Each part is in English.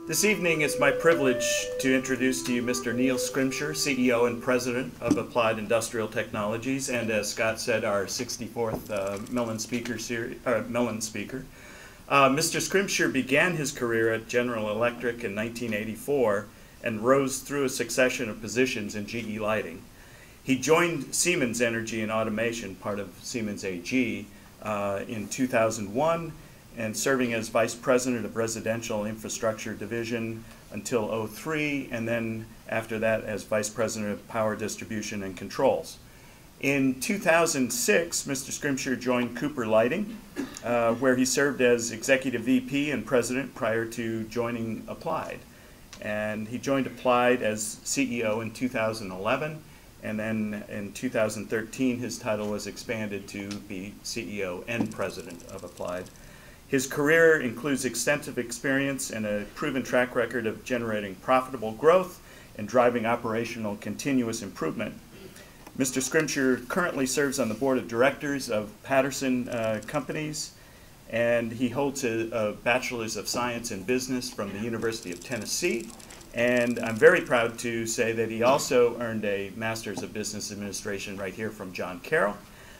This evening it's my privilege to introduce to you Mr. Neil Schrimsher, CEO and President of Applied Industrial Technologies, and as Scott said, our 64th Mellen speaker. Mr. Schrimsher began his career at General Electric in 1984 and rose through a succession of positions in GE Lighting. He joined Siemens Energy and Automation, part of Siemens AG, in 2001, and serving as Vice President of Residential Infrastructure Division until 2003, and then after that as Vice President of Power Distribution and Controls. In 2006, Mr. Schrimsher joined Cooper Lighting, where he served as Executive VP and President prior to joining Applied. And he joined Applied as CEO in 2011, and then in 2013 his title was expanded to be CEO and President of Applied. His career includes extensive experience and a proven track record of generating profitable growth and driving operational continuous improvement. Mr. Schrimsher currently serves on the board of directors of Patterson companies, and he holds a Bachelor's of Science in Business from the University of Tennessee. And I'm very proud to say that he also earned a Master's of Business Administration right here from John Carroll.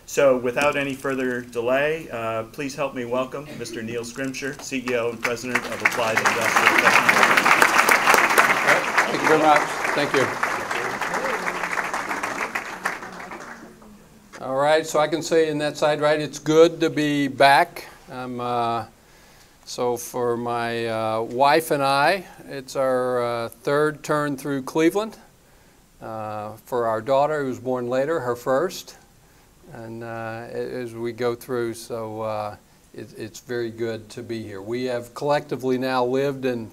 So without any further delay, please help me welcome Mr. Neil Schrimsher, CEO and President of Applied Industrial Technologies. Thank you very much. Thank you. All right, so I can say in that side, right, it's good to be back. So for my wife and I, it's our third turn through Cleveland. For our daughter, who was born later, her first. And as we go through, so it's very good to be here. We have collectively now lived in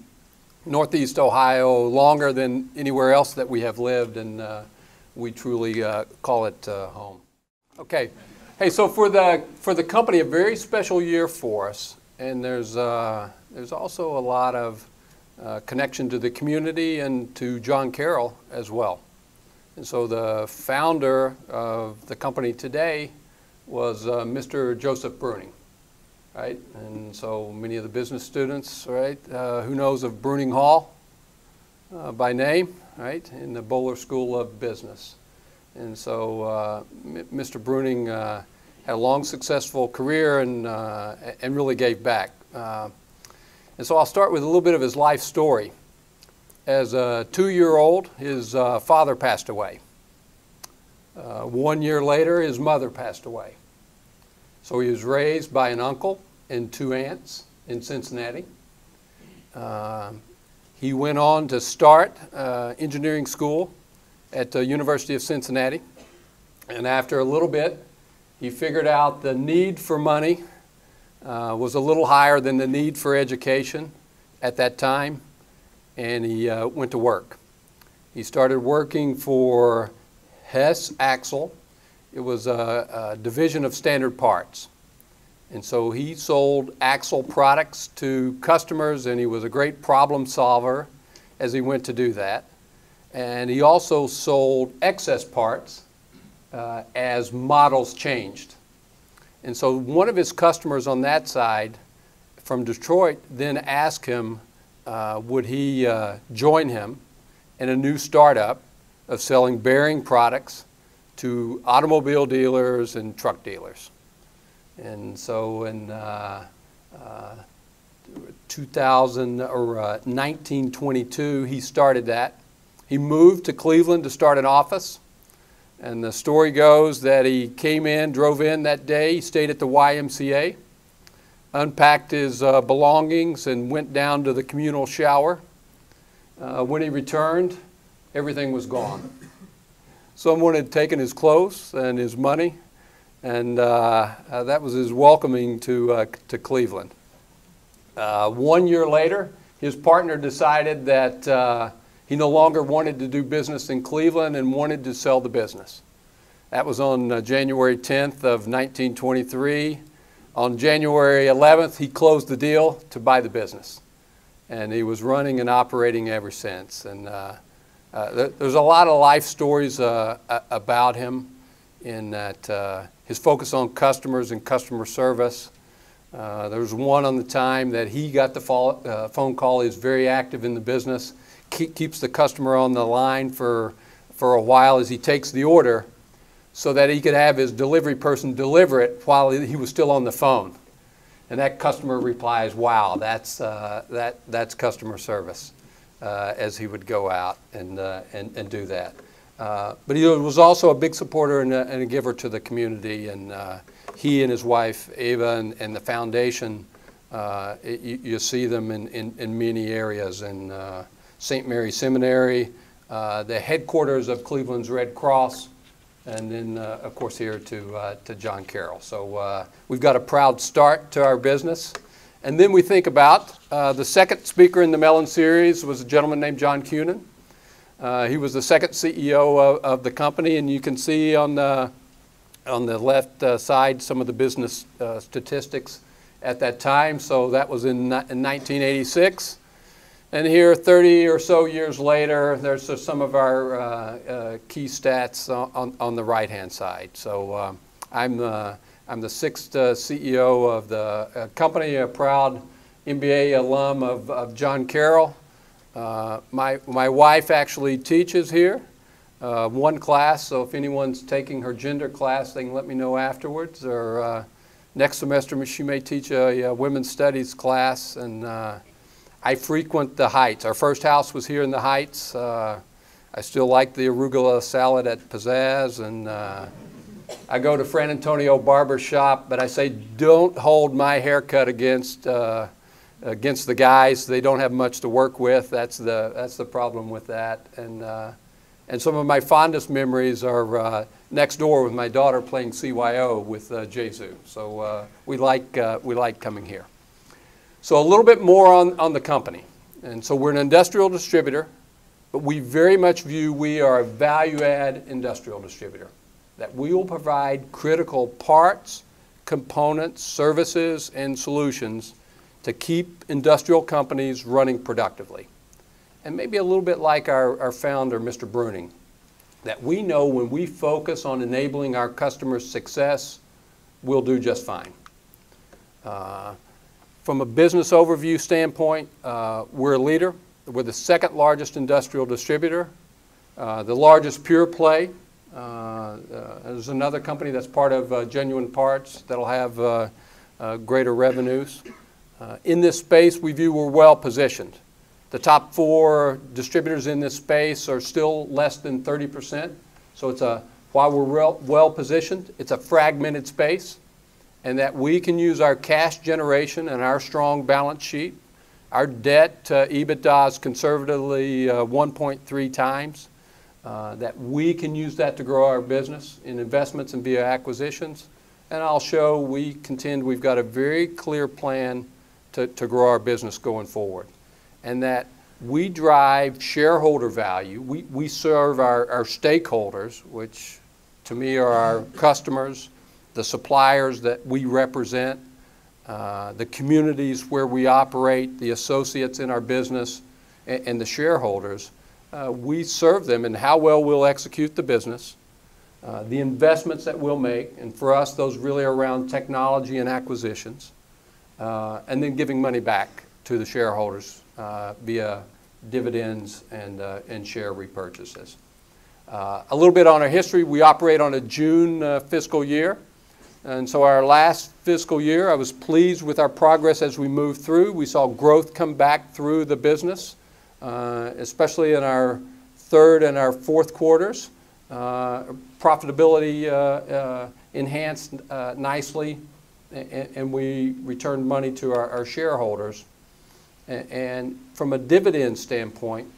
Northeast Ohio longer than anywhere else that we have lived, and we truly call it home. Okay, hey, so for the company, a very special year for us, and there's also a lot of connection to the community and to John Carroll as well. And so the founder of the company today was Mr. Joseph Bruning, right? And so many of the business students, right, who knows of Bruning Hall by name, right, in the Bowler School of Business. And so Mr. Bruning had a long, successful career and really gave back. And so I'll start with a little bit of his life story. As a 2-year-old, his father passed away. 1 year later, his mother passed away. So he was raised by an uncle and 2 aunts in Cincinnati. He went on to start engineering school at the University of Cincinnati. And after a little bit, he figured out the need for money was a little higher than the need for education at that time. And he went to work. He started working for Hess Axle. It was a division of Standard Parts. And so he sold axle products to customers, and he was a great problem solver as he went to do that. And he also sold excess parts as models changed. And so one of his customers on that side from Detroit then asked him, would he join him in a new startup of selling bearing products to automobile dealers and truck dealers. And so in 1922, he started that. He moved to Cleveland to start an office. And the story goes that he came in, drove in that day, he stayed at the YMCA, unpacked his belongings and went down to the communal shower. When he returned, everything was gone. Someone had taken his clothes and his money, and that was his welcoming to Cleveland. 1 year later, his partner decided that he no longer wanted to do business in Cleveland and wanted to sell the business. That was on January 10th of 1923. On January 11th, he closed the deal to buy the business. And he was running and operating ever since. And there's a lot of life stories about him in that his focus on customers and customer service, There was one on the time that he got the phone call. He's very active in the business, keeps the customer on the line for a while as he takes the order so that he could have his delivery person deliver it while he was still on the phone. And that customer replies, "Wow, that's customer service," as he would go out and do that. But he was also a big supporter and a giver to the community, and he and his wife, Ava, and the foundation, you see them in many areas. In St. Mary's Seminary, the headquarters of Cleveland's Red Cross, and then, of course, here to John Carroll. So we've got a proud start to our business. And then we think about the second speaker in the Mellen series was a gentleman named John Cunin. He was the second CEO of the company, and you can see on the left side some of the business statistics at that time. So that was in 1986. And here, 30 or so years later, there's some of our key stats on the right-hand side. So I'm the sixth CEO of the company, a proud MBA alum of John Carroll. My wife actually teaches here, one class, so if anyone's taking her gender class, they can let me know afterwards, or next semester she may teach a women's studies class, and I frequent the Heights. Our first house was here in the Heights. I still like the arugula salad at Pizzazz, and I go to Fran Antonio Barber Shop, but I say don't hold my haircut against the guys. They don't have much to work with. That's the problem with that. And some of my fondest memories are next door with my daughter playing CYO with Jesu. So we like coming here. So a little bit more on the company. And so we're an industrial distributor, but we very much view we are a value-add industrial distributor, that we will provide critical parts, components, services, and solutions to keep industrial companies running productively. And maybe a little bit like our founder, Mr. Bruning, that we know when we focus on enabling our customers' success, we'll do just fine. From a business overview standpoint, we're a leader. We're the second largest industrial distributor, the largest pure play. There's another company that's part of Genuine Parts that'll have greater revenues. In this space, we view we're well positioned. The top 4 distributors in this space are still less than 30%. So while we're well positioned, it's a fragmented space, and that we can use our cash generation and our strong balance sheet. Our debt to EBITDA is conservatively 1.3 times. That we can use that to grow our business in investments and via acquisitions. And I'll show we contend we've got a very clear plan to grow our business going forward. And that we drive shareholder value. We serve our stakeholders, which to me are our customers, the suppliers that we represent, the communities where we operate, the associates in our business, and the shareholders. We serve them in how well we'll execute the business, the investments that we'll make, and for us those really are around technology and acquisitions, and then giving money back to the shareholders via dividends and share repurchases. A little bit on our history. We operate on a June fiscal year. And so our last fiscal year, I was pleased with our progress as we moved through. We saw growth come back through the business, especially in our third and our fourth quarters. Profitability enhanced nicely, and we returned money to our shareholders. And from a dividend standpoint,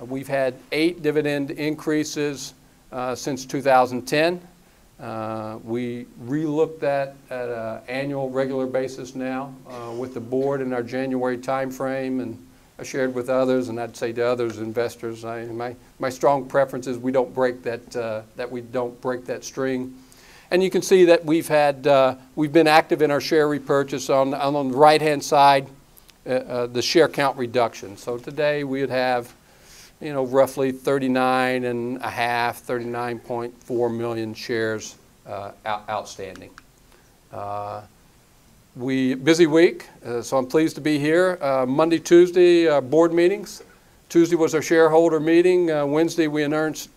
we've had 8 dividend increases since 2010. We re-looked at an annual regular basis now with the board in our January time frame, and I shared with others, and I'd say to others investors, my strong preference is we don't break that string. And you can see that we've been active in our share repurchase on the right-hand side, the share count reduction. So today we would have roughly 39.4 million shares outstanding. Busy week, so I'm pleased to be here. Monday, Tuesday, board meetings. Tuesday was our shareholder meeting. Wednesday we announced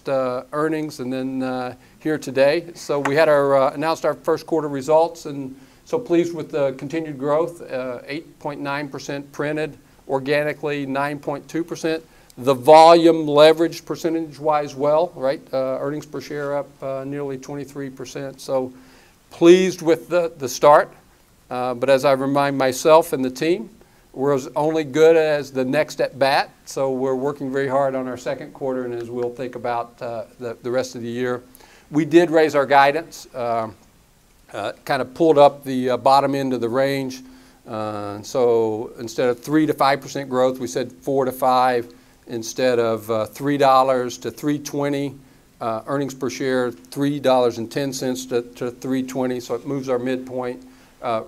earnings, and then here today. So we had announced our first quarter results, and so pleased with the continued growth. 8.9% printed, organically 9.2%. The volume leveraged percentage-wise well, right? Earnings per share up nearly 23%. So pleased with the start, but as I remind myself and the team, we're as only good as the next at bat, so we're working very hard on our second quarter, and as we'll think about the rest of the year. We did raise our guidance, kind of pulled up the bottom end of the range, so instead of 3 to 5% growth, we said 4 to 5, instead of $3 to $3.20. Earnings per share, $3.10 to $3.20, so it moves our midpoint,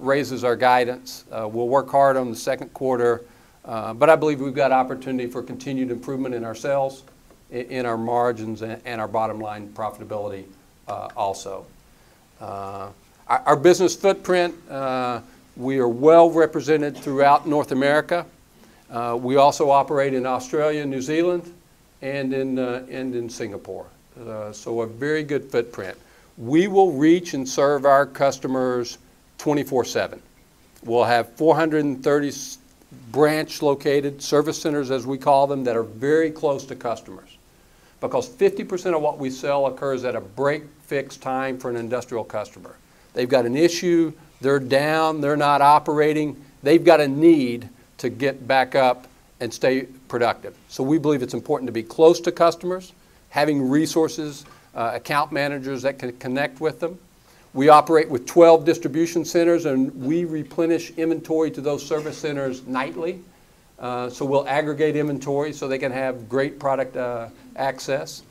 raises our guidance. We'll work hard on the second quarter, but I believe we've got opportunity for continued improvement in our sales, in our margins, and our bottom line profitability also. Our business footprint, we are well represented throughout North America. We also operate in Australia, New Zealand, and in Singapore. So a very good footprint. We will reach and serve our customers 24/7. We'll have 430 branch located service centers, as we call them, that are very close to customers, because 50% of what we sell occurs at a break-fix time for an industrial customer. They've got an issue, they're down, they're not operating, they've got a need to get back up and stay productive. So we believe it's important to be close to customers, having resources, account managers that can connect with them. We operate with 12 distribution centers, and we replenish inventory to those service centers nightly. So we'll aggregate inventory so they can have great product access.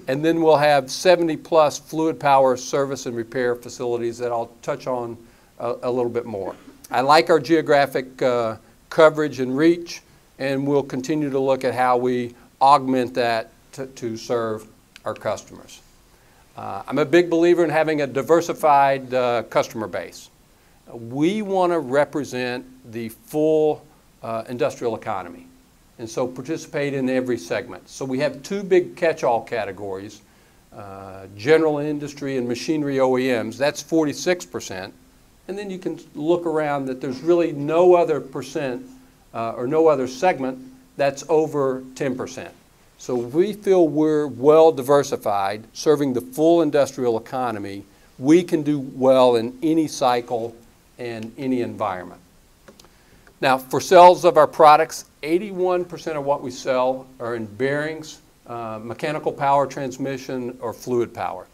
And then we'll have 70+ fluid power service and repair facilities that I'll touch on a little bit more. I like our geographic coverage and reach, and we'll continue to look at how we augment that to serve our customers. I'm a big believer in having a diversified customer base. We want to represent the full industrial economy, and so participate in every segment. So we have two big catch-all categories, general industry and machinery OEMs. That's 46%. And then you can look around that there's really no other percent or no other segment that's over 10%. So we feel we're well diversified, serving the full industrial economy. We can do well in any cycle and any environment. Now, for sales of our products, 81% of what we sell are in bearings, mechanical power transmission, or fluid power.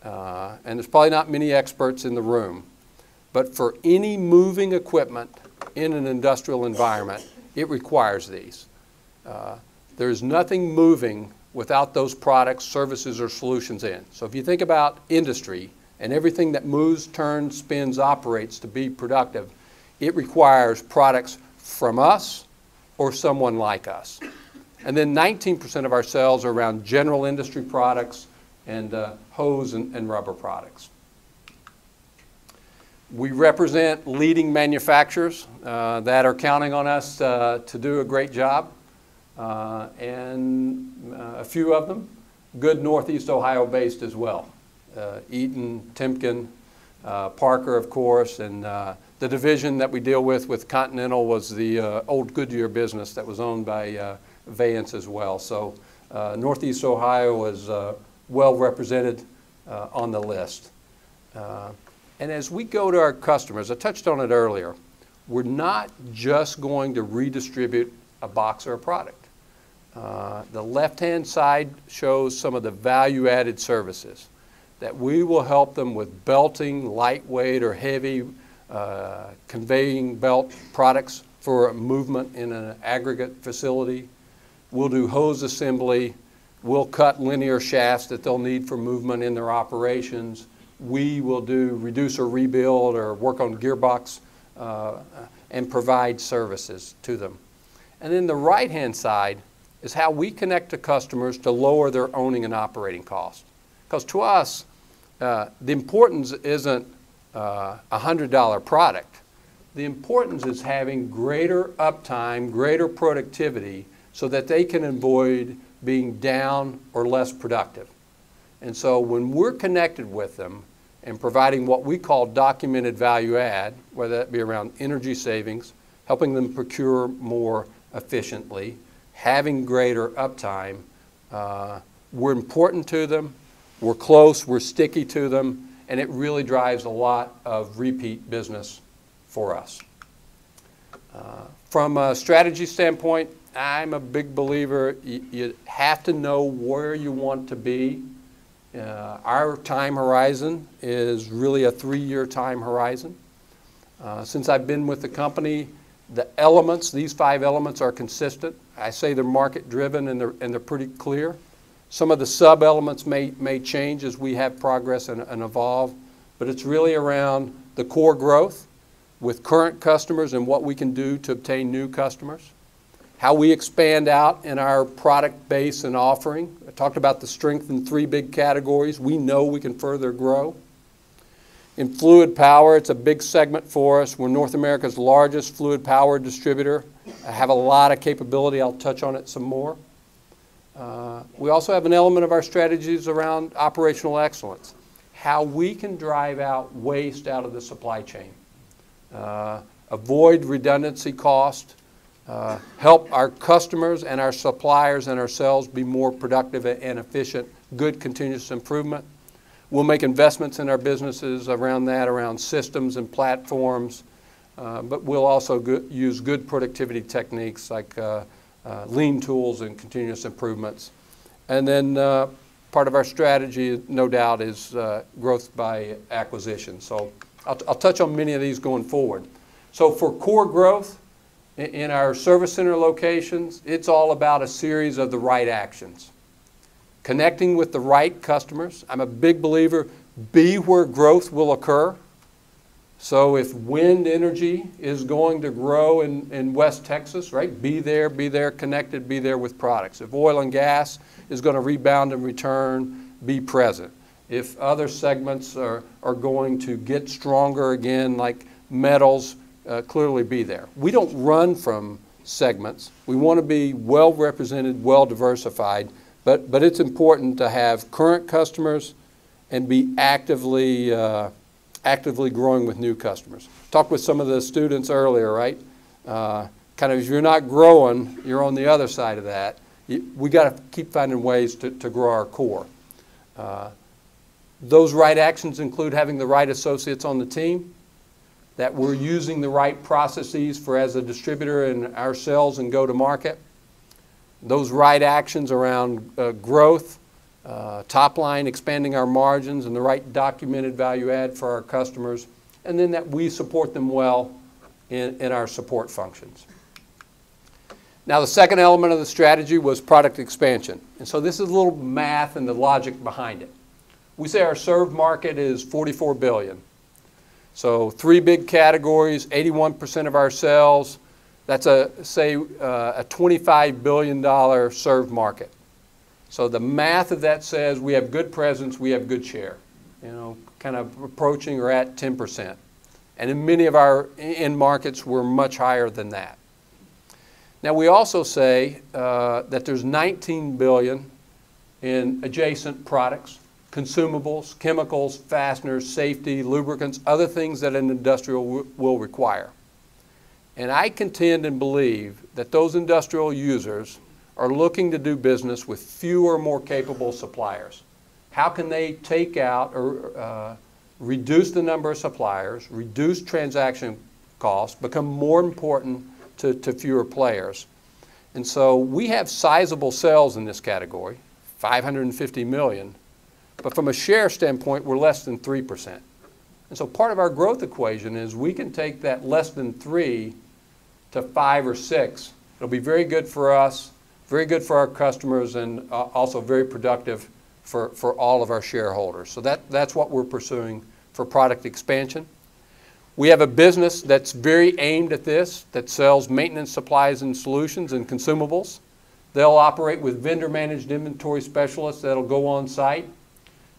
And there's probably not many experts in the room, but for any moving equipment in an industrial environment, it requires these. There's nothing moving without those products, services, or solutions in. So if you think about industry and everything that moves, turns, spins, operates to be productive, it requires products from us or someone like us. And then 19% of our sales are around general industry products and hose and rubber products. We represent leading manufacturers that are counting on us to do a great job. And a few of them, good Northeast Ohio based as well. Eaton, Timken, Parker, of course, and the division that we deal with Continental, was the old Goodyear business that was owned by Vance as well. So Northeast Ohio is well represented on the list. And as we go to our customers, I touched on it earlier, we're not just going to redistribute a box or a product. The left-hand side shows some of the value-added services that we will help them with belting, lightweight or heavy conveying belt products for movement in an aggregate facility. We'll do hose assembly. We'll cut linear shafts that they'll need for movement in their operations. We will do reduce or rebuild or work on gearbox and provide services to them. And then the right-hand side is how we connect to customers to lower their owning and operating costs. Because to us, the importance isn't $100 product. The importance is having greater uptime, greater productivity, so that they can avoid being down or less productive. And so when we're connected with them and providing what we call documented value add, whether that be around energy savings, helping them procure more efficiently, having greater uptime, we're important to them, we're close, we're sticky to them, and it really drives a lot of repeat business for us. From a strategy standpoint, I'm a big believer you have to know where you want to be. Our time horizon is really a 3-year time horizon. Since I've been with the company, the elements, these 5 elements are consistent. I say they're market driven and they're pretty clear. Some of the sub-elements may change as we have progress and evolve, but it's really around the core growth with current customers and what we can do to obtain new customers. How we expand out in our product base and offering. I talked about the strength in 3 big categories. We know we can further grow. In fluid power, it's a big segment for us. We're North America's largest fluid power distributor. I have a lot of capability. I'll touch on it some more. We also have an element of our strategies around operational excellence. How we can drive out waste out of the supply chain. Avoid redundancy cost. Help our customers and our suppliers and ourselves be more productive and efficient, good continuous improvement. We'll make investments in our businesses around that, around systems and platforms, but we'll also use good productivity techniques like lean tools and continuous improvements. And then part of our strategy, no doubt, is growth by acquisition. So I'll touch on many of these going forward. So for core growth, in our service center locations, it's all about a series of the right actions. Connecting with the right customers. I'm a big believer, be where growth will occur. So if wind energy is going to grow in West Texas, right, be there connected, be there with products. If oil and gas is going to rebound and return, be present. If other segments are going to get stronger again, like metals, clearly be there. We don't run from segments. We want to be well represented, well diversified, but it's important to have current customers and be actively growing with new customers. Talked with some of the students earlier, right? Kind of if you're not growing, you're on the other side of that. We got to keep finding ways to grow our core. Those right actions include having the right associates on the team, that we're using the right processes for as a distributor and ourselves and go to market. Those right actions around growth, top line, expanding our margins, and the right documented value add for our customers, and then that we support them well in our support functions. Now the second element of the strategy was product expansion. And so this is a little math and the logic behind it. We say our served market is $44 billion. So 3 big categories, 81% of our sales. That's a $25 billion served market. So the math of that says we have good presence, we have good share. You know, kind of approaching or at 10%. And in many of our end markets, we're much higher than that. Now we also say that there's $19 billion in adjacent products, consumables, chemicals, fasteners, safety, lubricants, other things that an industrial will require. And I contend and believe that those industrial users are looking to do business with fewer, more capable suppliers. How can they take out or reduce the number of suppliers, reduce transaction costs, become more important to fewer players? And so we have sizable sales in this category, $550 million. But from a share standpoint, we're less than 3%. And so part of our growth equation is we can take that less than 3 to 5 or 6. It'll be very good for us, very good for our customers, and also very productive for all of our shareholders. So that's what we're pursuing for product expansion. We have a business that's very aimed at this, that sells maintenance supplies and solutions and consumables. They'll operate with vendor-managed inventory specialists that'll go on site.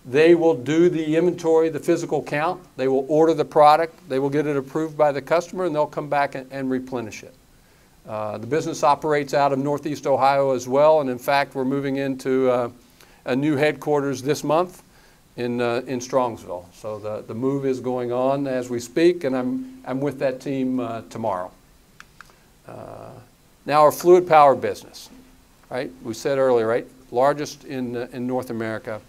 They will do the inventory, the physical count. They will order the product. They will get it approved by the customer, and they'll come back and replenish it. The business operates out of Northeast Ohio as well, and in fact, we're moving into a new headquarters this month in Strongsville. So the move is going on as we speak, and I'm with that team tomorrow. Now our fluid power business, right? We said earlier, right? Largest in North America,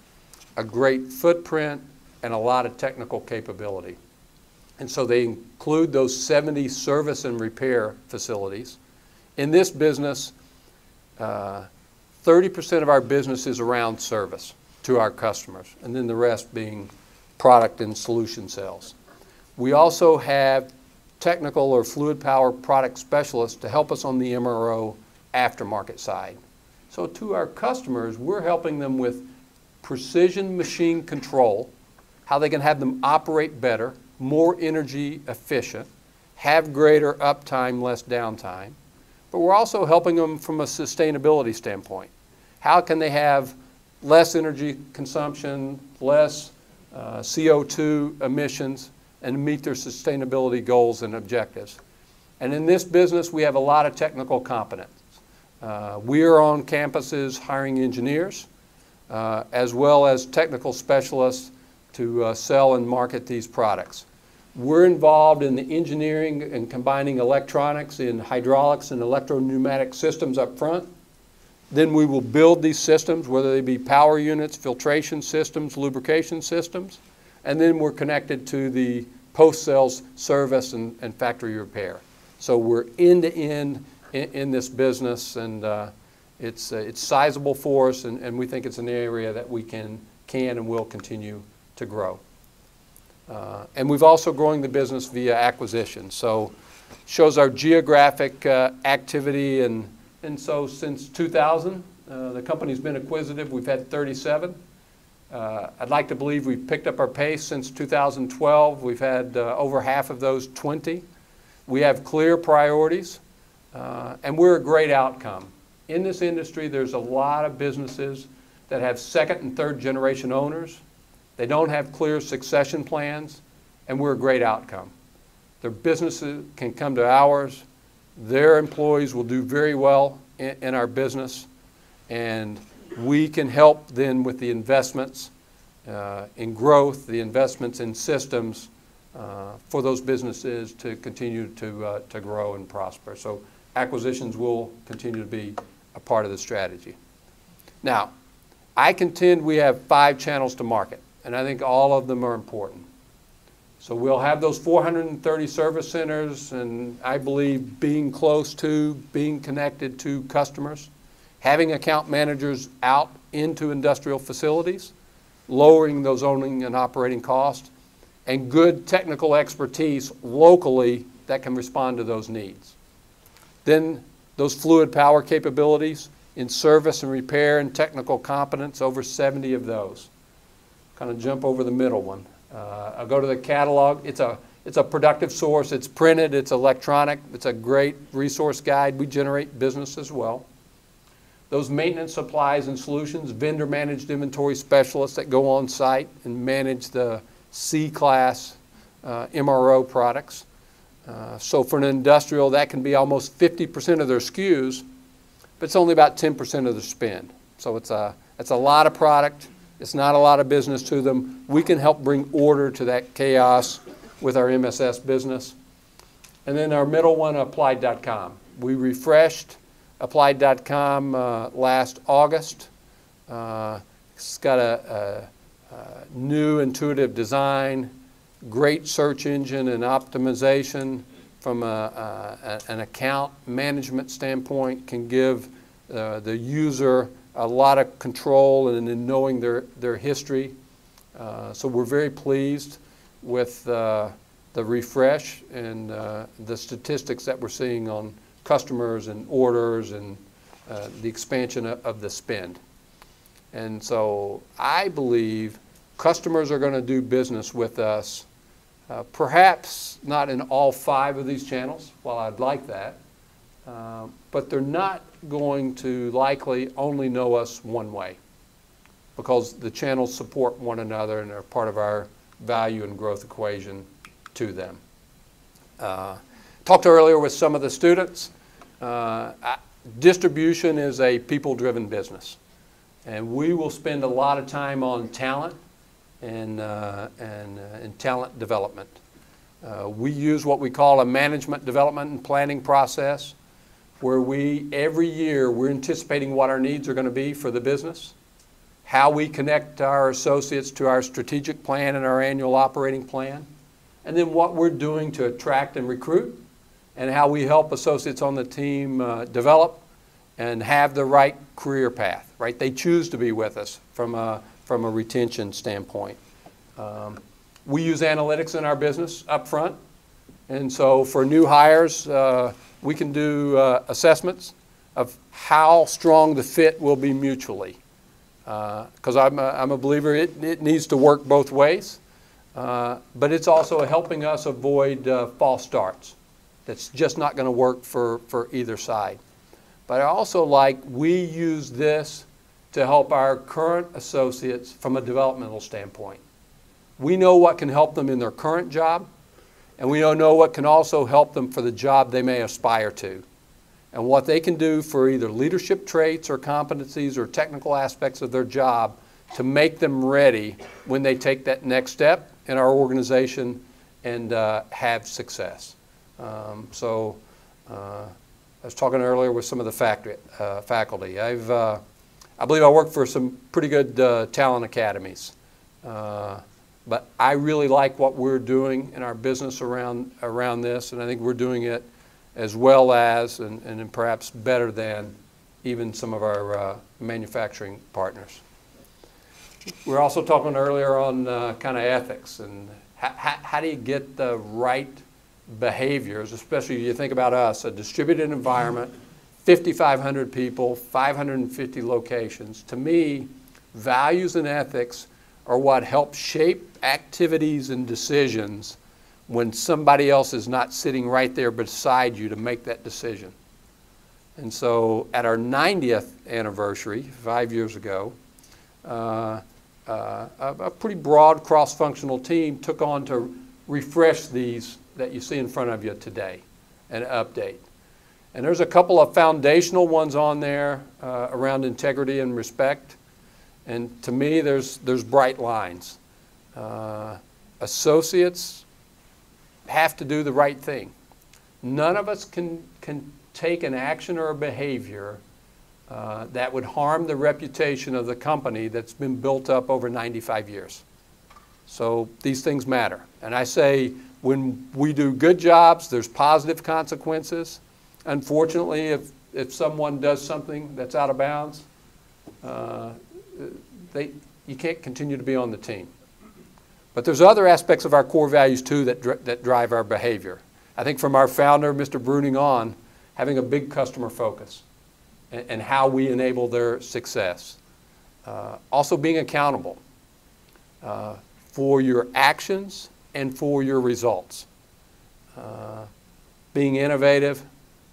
a great footprint, and a lot of technical capability. And so they include those 70 service and repair facilities. In this business, 30% of our business is around service to our customers, and then the rest being product and solution sales. We also have technical or fluid power product specialists to help us on the MRO aftermarket side. So to our customers, we're helping them with precision machine control, how they can have them operate better, more energy efficient, have greater uptime, less downtime. But we're also helping them from a sustainability standpoint. How can they have less energy consumption, less CO2 emissions, and meet their sustainability goals and objectives? And in this business, we have a lot of technical competence. We are on campuses hiring engineers, as well as technical specialists to sell and market these products. We're involved in the engineering and combining electronics in hydraulics and electro-pneumatic systems up front. Then we will build these systems, whether they be power units, filtration systems, lubrication systems, and then we're connected to the post-sales service and factory repair. So we're end-to-end in this business, and it's sizable for us, and we think it's an area that we can and will continue to grow. And we've also growing the business via acquisition. So shows our geographic activity, and so since 2000, the company's been acquisitive. We've had 37. I'd like to believe we've picked up our pace since 2012. We've had over half of those 20. We have clear priorities, and we're a great outcome. In this industry, there's a lot of businesses that have second and third generation owners. They don't have clear succession plans, and we're a great outcome. Their businesses can come to ours. Their employees will do very well in our business, and we can help then with the investments in growth, the investments in systems for those businesses to continue to grow and prosper. So acquisitions will continue to be a part of the strategy. Now, I contend we have 5 channels to market, and I think all of them are important. So we'll have those 430 service centers, and I believe being close to, being connected to customers, having account managers out into industrial facilities, lowering those owning and operating costs, and good technical expertise locally that can respond to those needs. Then those fluid power capabilities in service and repair and technical competence, over 70 of those. Kind of jump over the middle one. I'll go to the catalog. It's a productive source. It's printed. It's electronic. It's a great resource guide. We generate business as well. Those maintenance supplies and solutions, vendor managed inventory specialists that go on site and manage the C-class MRO products. So for an industrial, that can be almost 50% of their SKUs, but it's only about 10% of their spend. So it's a lot of product. It's not a lot of business to them. We can help bring order to that chaos with our MSS business. And then our middle one, Applied.com. We refreshed Applied.com last August. It's got a new intuitive design, great search engine and optimization from an account management standpoint, can give the user a lot of control and in knowing their history. So we're very pleased with the refresh and the statistics that we're seeing on customers and orders and the expansion of the spend. And so I believe customers are going to do business with us, perhaps not in all 5 of these channels, while I'd like that, but they're not going to likely only know us one way. because the channels support one another and are part of our value and growth equation to them. Talked earlier with some of the students. Distribution is a people-driven business, and we will spend a lot of time on talent and talent development. We use what we call a management development and planning process, where every year we're anticipating what our needs are going to be for the business, how we connect our associates to our strategic plan and our annual operating plan, and then what we're doing to attract and recruit, and how we help associates on the team develop and have the right career path, right? They choose to be with us from a retention standpoint. We use analytics in our business up front, and so for new hires, we can do assessments of how strong the fit will be mutually. Because I'm a believer it needs to work both ways, but it's also helping us avoid false starts. That's just not going to work for either side. But I also we use this to help our current associates from a developmental standpoint. We know what can help them in their current job, and we know what can also help them for the job they may aspire to, and what they can do for either leadership traits or competencies or technical aspects of their job to make them ready when they take that next step in our organization and have success. I was talking earlier with some of the faculty. I believe I work for some pretty good talent academies. But I really like what we're doing in our business around this, and I think we're doing it as well as, and perhaps better than, even some of our manufacturing partners. We were also talking earlier on kind of ethics and how do you get the right behaviors, especially if you think about us, a distributed environment, 5,500 people, 550 locations. To me, values and ethics are what help shape activities and decisions when somebody else is not sitting right there beside you to make that decision. And so at our 90th anniversary, 5 years ago, a pretty broad cross-functional team took on to refresh these that you see in front of you today and update. And there's a couple of foundational ones on there around integrity and respect. And to me, there's bright lines. Associates have to do the right thing. None of us can take an action or a behavior that would harm the reputation of the company that's been built up over 95 years. So these things matter. And I say when we do good jobs, there's positive consequences. Unfortunately, if someone does something that's out of bounds, you can't continue to be on the team. But there's other aspects of our core values too that drive our behavior. I think from our founder, Mr. Bruning on, having a big customer focus and how we enable their success. Also being accountable for your actions and for your results. Being innovative,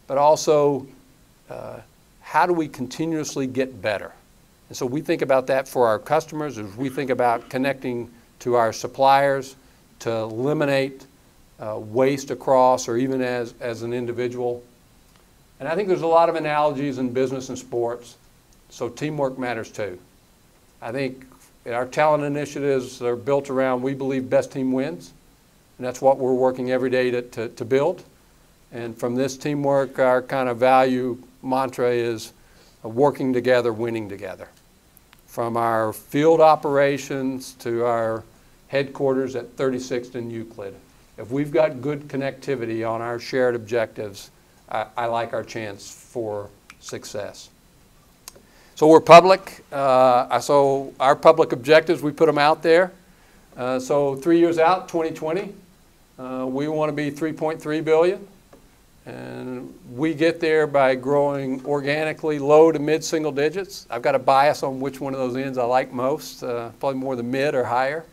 but also how do we continuously get better? And so we think about that for our customers as we think about connecting to our suppliers to eliminate waste across or even as an individual. And I think there's a lot of analogies in business and sports, so teamwork matters too. I think our talent initiatives are built around, we believe best team wins, and that's what we're working every day to build. And from this teamwork, our kind of value mantra is working together, winning together. From our field operations to our headquarters at 36th and Euclid. If we've got good connectivity on our shared objectives, I like our chance for success. So we're public. So our public objectives, we put them out there. So 3 years out, 2020, we want to be $3.3 billion. And we get there by growing organically low to mid-single digits. I've got a bias on which one of those ends I like most, probably more the mid or higher.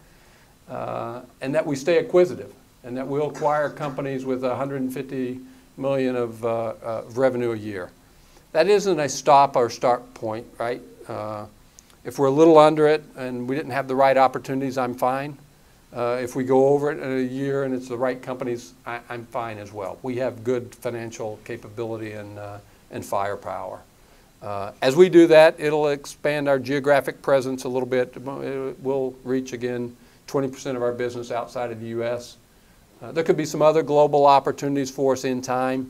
And that we stay acquisitive, and that we'll acquire companies with $150 million of revenue a year. That isn't a stop or start point, right? If we're a little under it and we didn't have the right opportunities, I'm fine. If we go over it in a year and it's the right companies, I'm fine as well. We have good financial capability and firepower. As we do that, it'll expand our geographic presence a little bit. We'll reach, again, 20% of our business outside of the U.S. There could be some other global opportunities for us in time.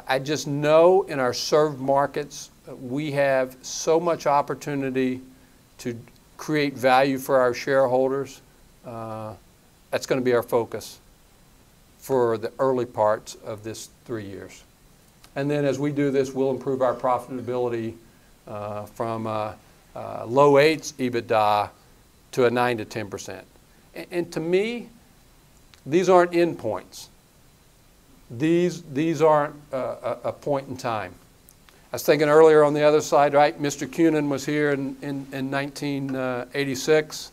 I just know in our served markets, we have so much opportunity to create value for our shareholders. That's going to be our focus for the early parts of this 3 years. And then as we do this, we'll improve our profitability from low 8s EBITDA to a 9 to 10%. And to me, these aren't endpoints. These aren't a point in time. I was thinking earlier on the other side, right? Mr. Cunin was here in 1986.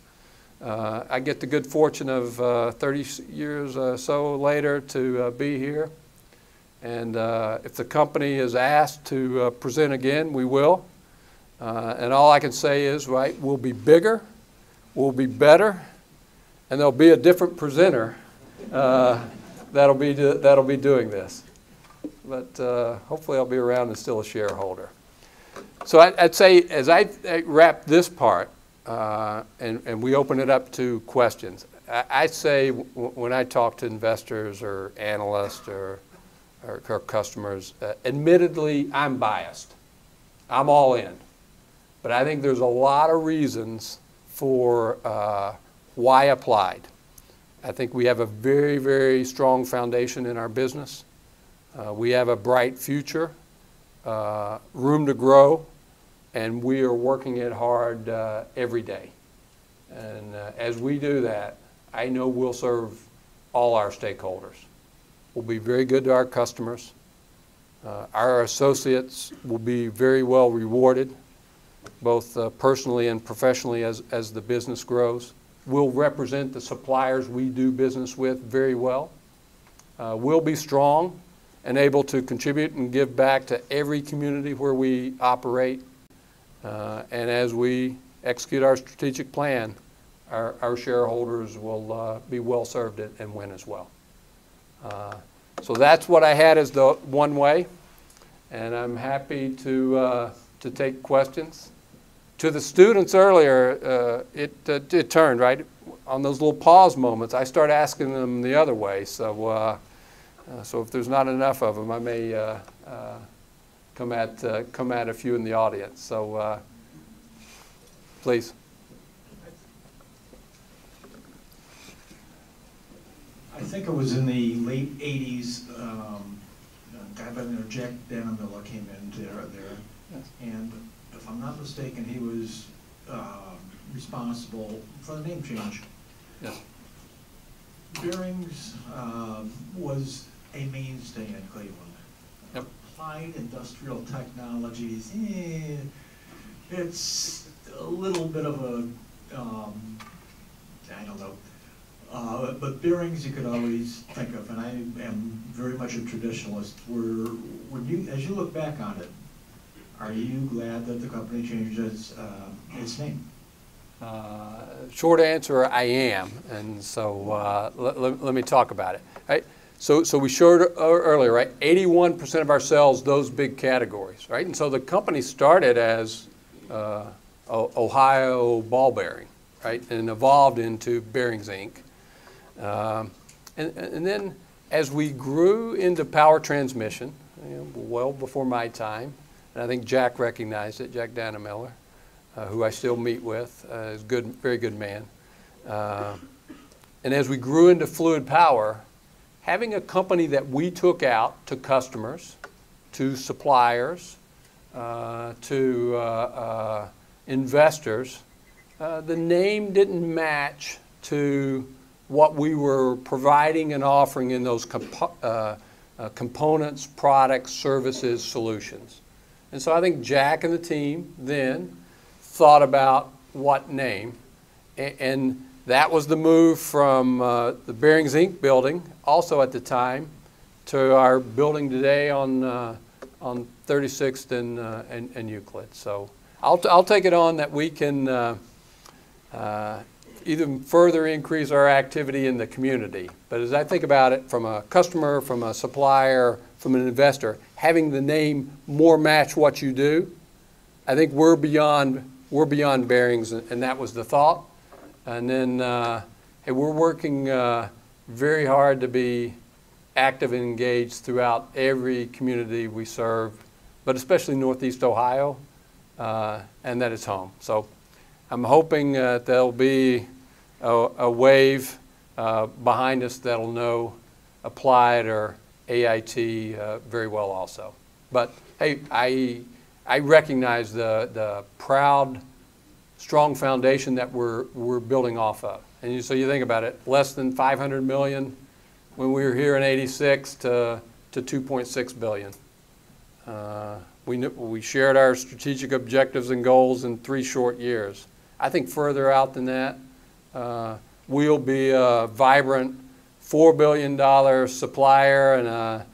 I get the good fortune of 30 years or so later to be here. And if the company is asked to present again, we will. And all I can say is, right, we'll be bigger, we'll be better, and there'll be a different presenter that'll be doing this. But hopefully I'll be around and still a shareholder. So I'd say as I wrap this part and we open it up to questions, I say when I talk to investors or analysts or customers, admittedly I'm biased. I'm all in. But I think there's a lot of reasons for why Applied. I think we have a very, very strong foundation in our business. We have a bright future, room to grow, and we are working it hard every day. And as we do that, I know we'll serve all our stakeholders. We'll be very good to our customers. Our associates will be very well rewarded, both personally and professionally as the business grows. We'll represent the suppliers we do business with very well. We'll be strong and able to contribute and give back to every community where we operate. And as we execute our strategic plan, our shareholders will be well served and win as well. So that's what I had as the one way, and I'm happy to take questions. To the students earlier, it turned, right? On those little pause moments, I start asking them the other way. So if there's not enough of them, I may come at a few in the audience. So please. I think it was in the late 80s, a guy by the name of Jack Danamilla came into there. Yes. And if I'm not mistaken, he was responsible for the name change. Yes. Bearings was a mainstay in Cleveland. Yep. Applied Industrial Technologies, it's a little bit of a, I don't know. But bearings you could always think of, and I am very much a traditionalist. As you look back on it, are you glad that the company changed its name? Short answer, I am, and so let me talk about it. Right? So we showed earlier, right? 81% of our sales, those big categories, right? And so the company started as Ohio Ball Bearing, right, and evolved into Bearings Inc. And then as we grew into power transmission, well before my time, and I think Jack recognized it, Jack Danamiller, who I still meet with, is good, very good man. And as we grew into fluid power, having a company that we took out to customers, to suppliers, to investors, the name didn't match to what we were providing and offering in those components, products, services, solutions. And so I think Jack and the team then thought about what name, and that was the move from the Bearings Inc. building, also at the time, to our building today on 36th and Euclid. So I'll take it on that we can even further increase our activity in the community. But as I think about it, from a customer, from a supplier, from an investor, having the name more match what you do, I think we're beyond bearings, and that was the thought. And then hey, we're working very hard to be active and engaged throughout every community we serve, but especially Northeast Ohio, and that is home. So I'm hoping there'll be a wave behind us that'll know Applied or AIT very well also. But hey, I recognize the proud, strong foundation that we're building off of. And so you think about it, less than 500 million when we were here in '86 to 2.6 billion. We shared our strategic objectives and goals in 3 short years. I think further out than that, we'll be a vibrant $4 billion supplier and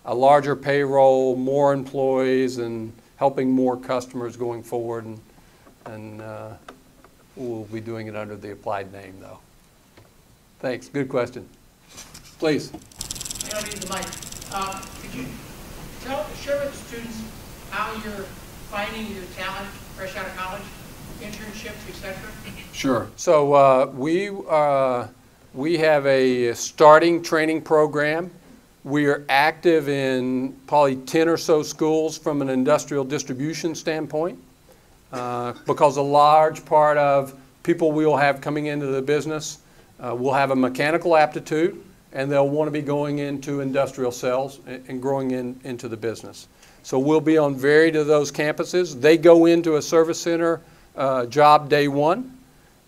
a larger payroll, more employees, and helping more customers going forward. And we'll be doing it under the Applied name, though. Thanks. Good question. Please. I don't need the mic. Could you share with the students how you're finding your talent fresh out of college, internships, etc.? Sure. So we have a starting training program. We are active in probably 10 or so schools from an industrial distribution standpoint, because a large part of people we'll have coming into the business will have a mechanical aptitude, and they'll want to be going into industrial sales and growing into the business. So we'll be on varied of those campuses. They go into a service center job day one,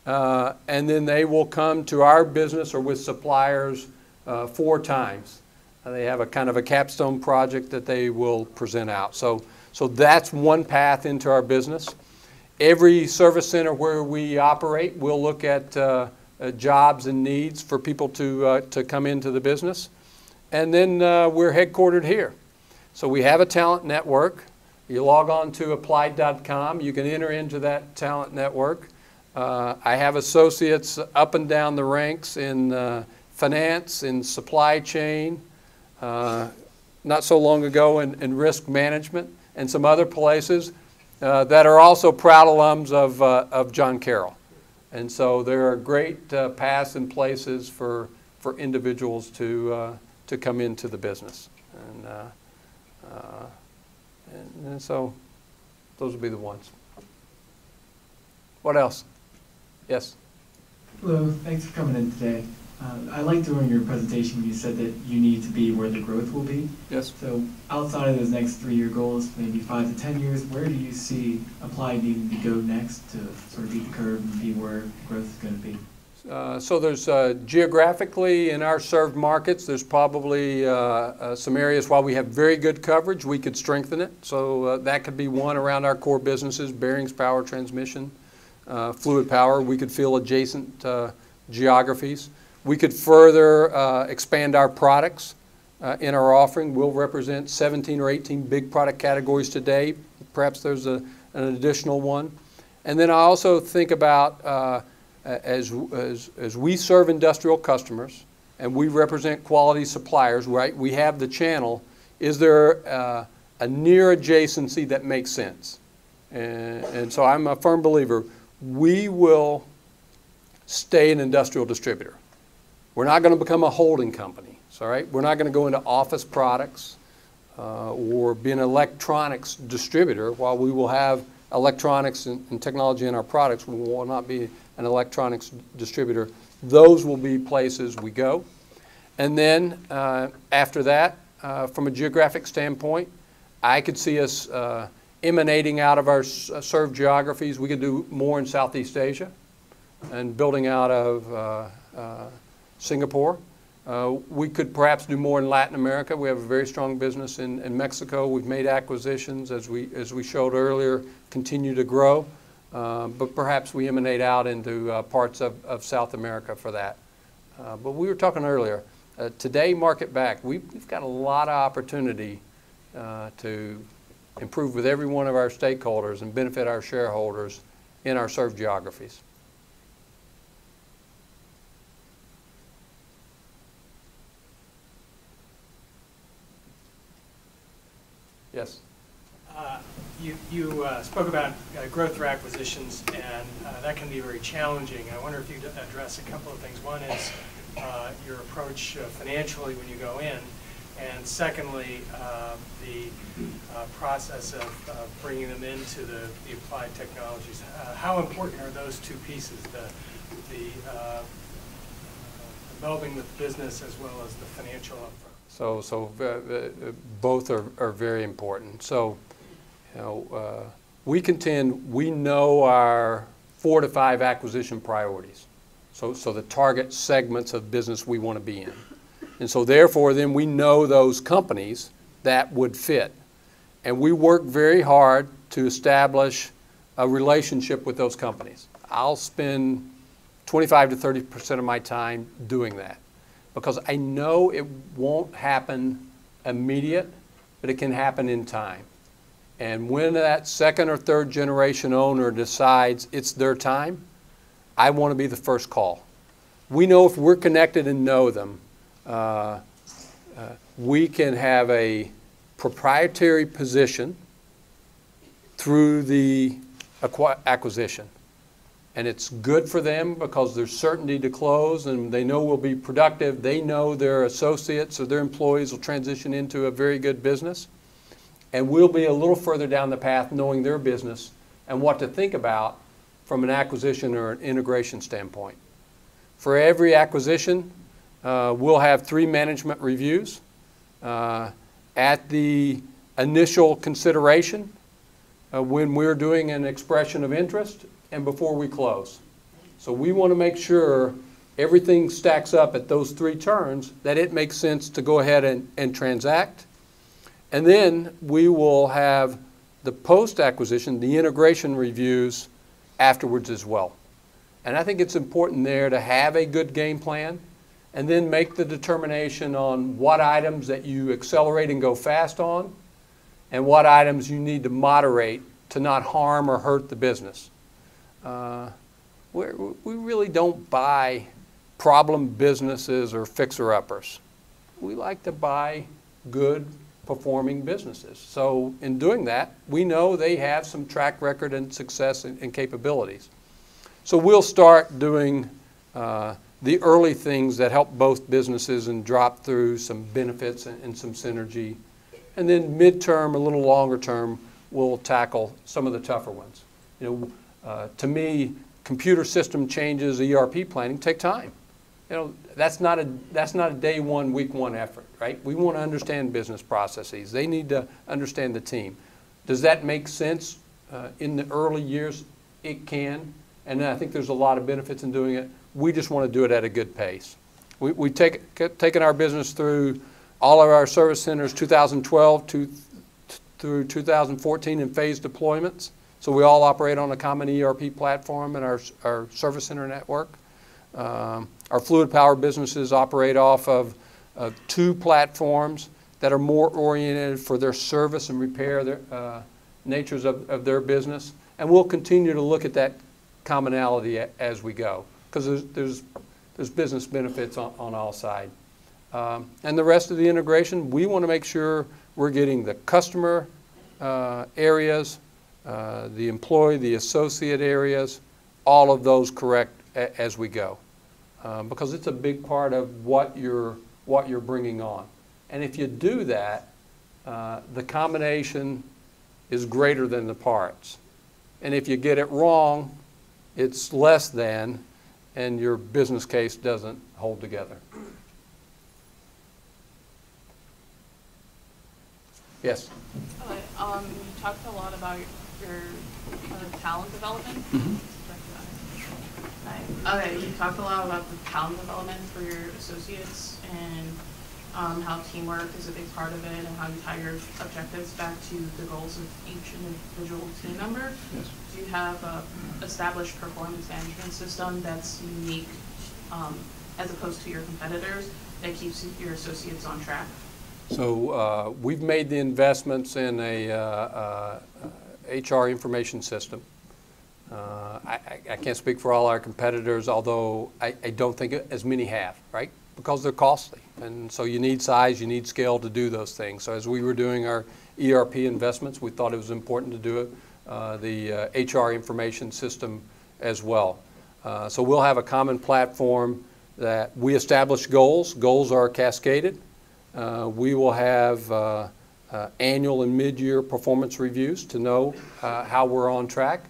and then they will come to our business or with suppliers 4 times. They have a kind of a capstone project that they will present out. So that's one path into our business. Every service center where we operate, we'll look at jobs and needs for people to come into the business. And then we're headquartered here. So we have a talent network. You log on to applied.com. You can enter into that talent network. I have associates up and down the ranks in finance, in supply chain, not so long ago in risk management, and some other places that are also proud alums of John Carroll. And so there are great paths and places for individuals to come into the business. And so those would be the ones. What else? Yes? Hello, thanks for coming in today. I liked during your presentation when you said that you need to be where the growth will be. Yes. So outside of those next 3-year goals, maybe 5 to 10 years, where do you see Applied needing to go next to sort of beat the curve and be where growth is going to be? So there's geographically in our served markets, there's probably some areas while we have very good coverage, we could strengthen it. So that could be one around our core businesses, bearings, power transmission, fluid power. We could fill adjacent geographies. We could further expand our products in our offering. We'll represent 17 or 18 big product categories today. Perhaps there's an additional one. And then I also think about as we serve industrial customers and we represent quality suppliers, right? We have the channel. Is there a near adjacency that makes sense? And so I'm a firm believer. We will stay an industrial distributor. We're not going to become a holding company. So, right? We're not going to go into office products or be an electronics distributor. While we will have electronics and technology in our products, we will not be an electronics distributor. Those will be places we go. And then after that, from a geographic standpoint, I could see us emanating out of our served geographies. We could do more in Southeast Asia and building out of Singapore. We could perhaps do more in Latin America. We have a very strong business in Mexico. We've made acquisitions, as we showed earlier, continue to grow. But perhaps we emanate out into parts of South America for that. But we were talking earlier, today, market back, we've got a lot of opportunity to improve with every one of our stakeholders and benefit our shareholders in our served geographies. Yes? You spoke about growth through acquisitions, and that can be very challenging. I wonder if you could address a couple of things. One is your approach financially when you go in, and secondly, the process of bringing them into the applied technologies. How important are those two pieces, the melding with business as well as the financial upfront? So both are very important. So, we contend we know our 4 to 5 acquisition priorities. So the target segments of business we want to be in. And so therefore then we know those companies that would fit. And we work very hard to establish a relationship with those companies. I'll spend 25 to 30% of my time doing that, because I know it won't happen immediate, but it can happen in time. And when that second or third generation owner decides it's their time, I want to be the first call. We know if we're connected and know them, we can have a proprietary position through the acquisition. And it's good for them because there's certainty to close, and they know we'll be productive. They know their associates or their employees will transition into a very good business. And we'll be a little further down the path knowing their business and what to think about from an acquisition or an integration standpoint. For every acquisition, we'll have 3 management reviews. At the initial consideration, when we're doing an expression of interest, and before we close. So we want to make sure everything stacks up at those 3 turns, that it makes sense to go ahead and transact. And then we will have the post-acquisition, the integration reviews afterwards as well. And I think it's important there to have a good game plan and then make the determination on what items that you accelerate and go fast on and what items you need to moderate to not harm or hurt the business. We really don't buy problem businesses or fixer-uppers. We like to buy good performing businesses. So in doing that, we know they have some track record and success and capabilities. So we'll start doing the early things that help both businesses and drop through some benefits and some synergy. And then midterm, a little longer term, we'll tackle some of the tougher ones. To me, computer system changes, ERP planning take time. That's not a day one, week one effort, right? We want to understand business processes. They need to understand the team. Does that make sense in the early years? It can, and I think there's a lot of benefits in doing it. We just want to do it at a good pace. We've taken our business through all of our service centers 2012 through 2014 in phased deployments. So we all operate on a common ERP platform in our service center network. Our fluid power businesses operate off of 2 platforms that are more oriented for their service and repair natures of their business. And we'll continue to look at that commonality as we go, because there's business benefits on all sides. And the rest of the integration, we want to make sure we're getting the customer areas, the employee, the associate areas, all of those correct as we go, because it's a big part of what you're bringing on. And if you do that, the combination is greater than the parts. And if you get it wrong, it's less than, and your business case doesn't hold together. Yes? You talked a lot about your talent development. Mm-hmm. Okay, you talked a lot about the talent development for your associates and how teamwork is a big part of it and how you tie your objectives back to the goals of each individual team member. Yes. Do you have an established performance management system that's unique as opposed to your competitors that keeps your associates on track? So we've made the investments in a HR information system. I can't speak for all our competitors, although I don't think as many have, right? Because they're costly. And so you need size, you need scale to do those things. So as we were doing our ERP investments, we thought it was important to do the HR information system as well. So we'll have a common platform that we establish goals. Goals are cascaded. We will have annual and mid-year performance reviews to know how we're on track,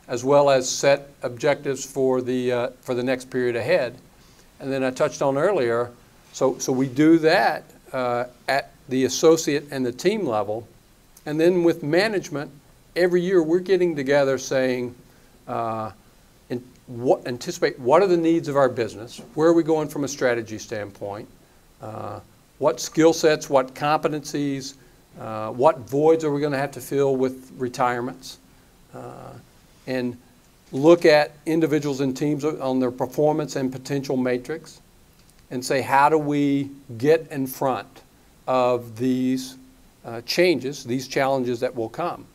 as well as set objectives for the next period ahead. And then I touched on earlier, so we do that at the associate and the team level. And then with management, every year we're getting together saying, anticipate what are the needs of our business, where are we going from a strategy standpoint, what skill sets, what competencies, what voids are we going to have to fill with retirements, and look at individuals and teams on their performance and potential matrix and say, how do we get in front of these changes, these challenges that will come?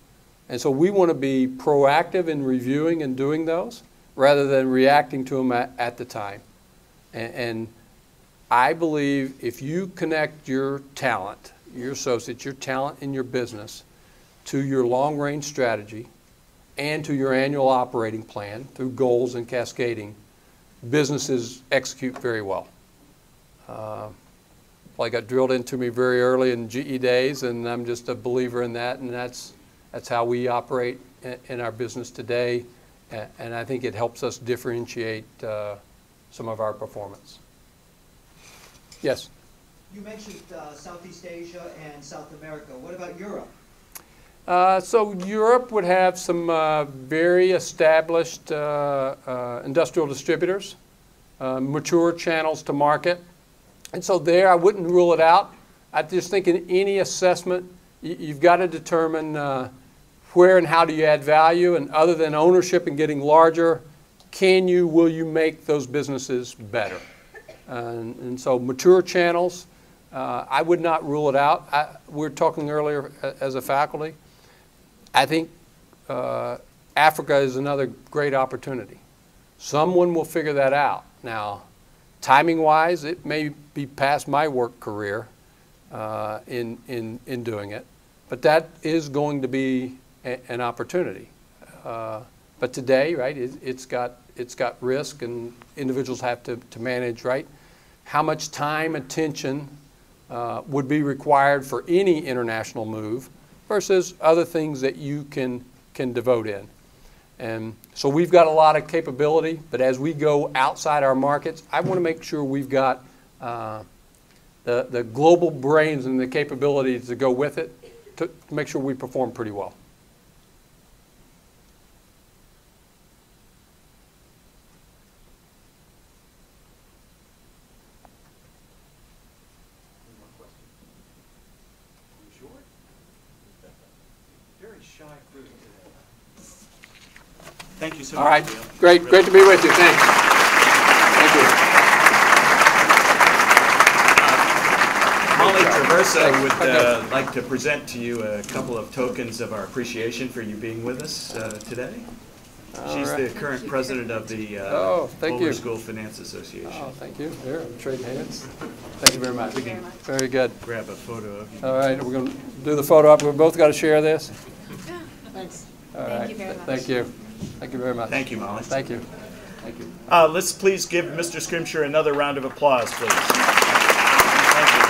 And so we want to be proactive in reviewing and doing those rather than reacting to them at the time. And I believe if you connect your talent, your associates, your talent in your business to your long-range strategy and to your annual operating plan through goals and cascading, businesses execute very well. Well, I got drilled into me very early in GE days, and I'm just a believer in that, and that's how we operate in our business today, and I think it helps us differentiate some of our performance. Yes? You mentioned Southeast Asia and South America. What about Europe? So Europe would have some very established industrial distributors, mature channels to market. And so there I wouldn't rule it out. I just think in any assessment, you've got to determine where and how do you add value, and other than ownership and getting larger, will you make those businesses better? And so mature channels, I would not rule it out. We were talking earlier as a faculty. I think Africa is another great opportunity. Someone will figure that out. Now, timing-wise, it may be past my work career in doing it, but that is going to be an opportunity. But today, right, it's got risk, and individuals have to manage, right? How much time, attention would be required for any international move versus other things that you can devote in. And so we've got a lot of capability, but as we go outside our markets, I want to make sure we've got the global brains and the capabilities to go with it to make sure we perform pretty well. Thank you so much. All right, great to be with you. Thanks. Thank you. Molly Traversa would like to present to you a couple of tokens of our appreciation for you being with us today. She's the current president of the Boulder School Finance Association. Oh, thank you. Here, trade hands. Thank you very much. Very good. Grab a photo of you. All right, we're going to do the photo up. We've both got to share this. Thanks. All right. Thank you very much. Thank you. Thank you very much. Thank you, Molly. Thank you. Thank you. Let's please give Mr. Schrimsher another round of applause, please. Thank you.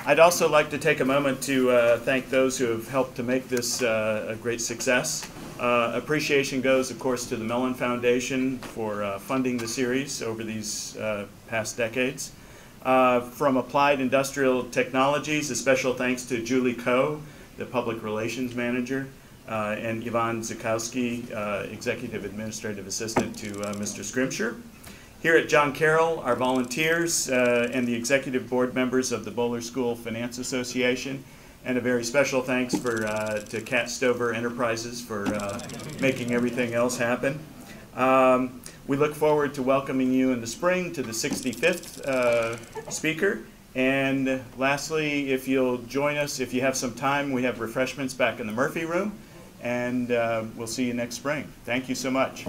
I'd also like to take a moment to thank those who have helped to make this a great success. Appreciation goes, of course, to the Mellen Foundation for funding the series over these past decades. From Applied Industrial Technologies, a special thanks to Julie Coe, the Public Relations Manager, and Yvonne Zukowski, Executive Administrative Assistant to Mr. Schrimsher. Here at John Carroll, our volunteers and the Executive Board members of the Boulder School Finance Association, and a very special thanks to Cat Stover Enterprises for making everything else happen. We look forward to welcoming you in the spring to the 65th speaker. And lastly, if you'll join us, if you have some time, we have refreshments back in the Murphy room. And we'll see you next spring. Thank you so much.